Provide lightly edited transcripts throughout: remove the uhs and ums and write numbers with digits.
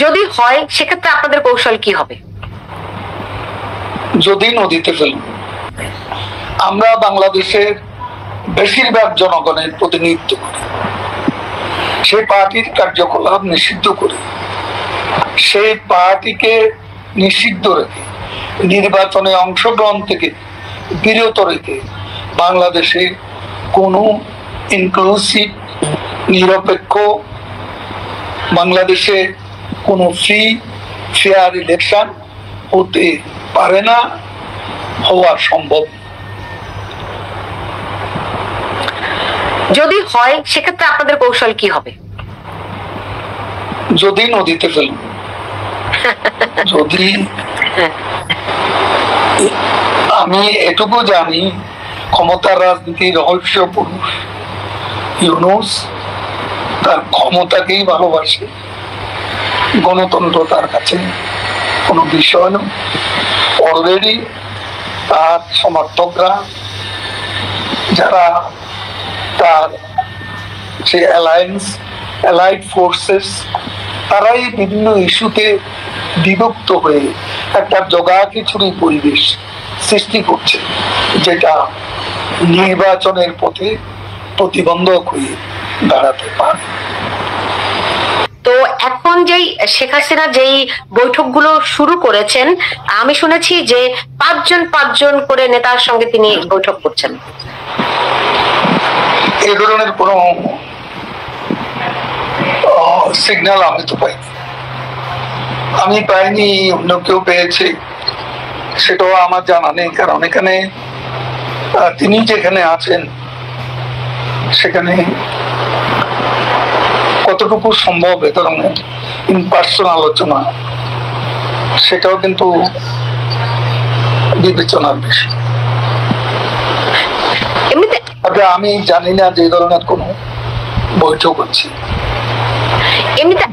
যদি হয় সেক্ষেত্রে আপনাদের কৌশল কি হবে? যদি নদীতে ফেলব, আমরা বাংলাদেশের বেশিরভাগ জনগণের প্রতিনিধিত্ব করি, সেই পার্টির কার্যকলাপ নিষিদ্ধ করে, সেই পার্টিকে নিষিদ্ধ রেখে, নির্বাচনে অংশগ্রহণ থেকে বিরত রেখে বাংলাদেশে কোনো ইনক্লুসিভ, নিরপেক্ষ, বাংলাদেশে কোনো ফ্রি ফেয়ার ইলেকশন হতে পারে না, হওয়া সম্ভব। যদি হয় সেক্ষেত্রে আপনাদের কৌশল কি হবে? যদি নদীতে ফেলব, যদি আমি এটুকু জানি ক্ষমতার রাজনীতি রহস্য পুরুষ ইউনূস তার ক্ষমতাকেই ভালোবাসে, গণতন্ত্র তার কাছে কোনো বিষয় নয়। অলরেডি তার সমর্থকরা, যারা তার যে অ্যালাইড ফোর্সেস, তারাই বিভিন্ন ইস্যুতে বিভক্ত হয়ে একটা জগাখিচুড়ি পরিবেশ সৃষ্টি করছে, যেটা নির্বাচনের পথে প্রতিবন্ধক হয়ে দাঁড়াতে পারে। তো এখন যেই শেখ হাসিনা যেই বৈঠকগুলো শুরু করেছেন, আমি শুনেছি যে পাঁচজন করে নেতার সঙ্গে তিনি বৈঠক করছেন। এই ধরনের কোনো সিগন্যাল আমি তো পাইনি। আমি পাইনি, অন্য কেউ পেয়েছে সেটাও আমার জানা নেই, কারণ এখানে তিনি যেখানে আছেন সেখানে কতটুকু সম্ভব এ ধরনের ইনপার্সন আলোচনা, সেটাও কিন্তু বিবেচনার বিষয়। আমি জানি না যে এই ধরনের কোনো বৈঠক হচ্ছে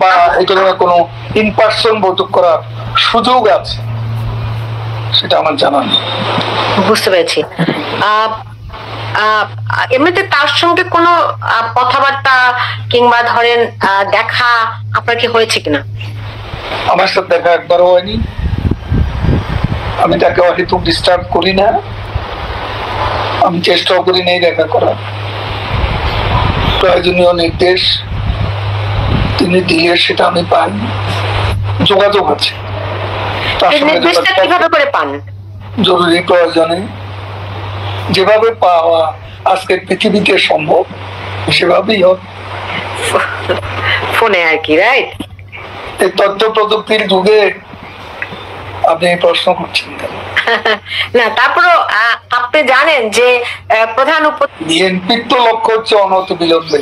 বা এই ধরনের কোনো ইনপার্সন বৈঠক করার সুযোগ আছে, সেটা আমার জানা নেই। বুঝতে পেরেছি। এমনিতে তার সঙ্গে কোনো কথাবার্তা কিংবা ধরেন দেখা আপনার কি হয়েছে কিনা? আমার সাথে দেখা একবারও হয়নি। আমি তাকে হয়তো ডিস্টার্ব করি না, আমি চেষ্টাও করি নেই দেখা করার। প্রয়োজনীয় নির্দেশ তিনি দিলে সেটা আমি পাই, যোগাযোগ আছে। কিভাবে করে পান? জরুরি প্রয়োজনে যেভাবে পাওয়া আজকের পৃথিবীতে সম্ভব সেভাবেই হোক, ফোনে আর কি, রাইট? এই তথ্য প্রযুক্তির যুগে আপনি প্রশ্ন করছেন না, তারপরও আপনি জানেন যে প্রধান বিএনপির তো লক্ষ্য হচ্ছে অনতিবিলম্বে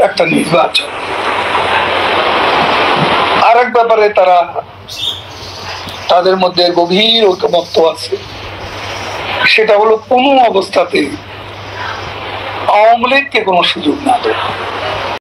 একটা নির্বাচন। আরেক ব্যাপারে তাদের মধ্যে গভীর ঐকমত্য আছে, সেটা হলো কোনো অবস্থাতে আওয়ামী লীগকে কোনো সুযোগ না দেয়।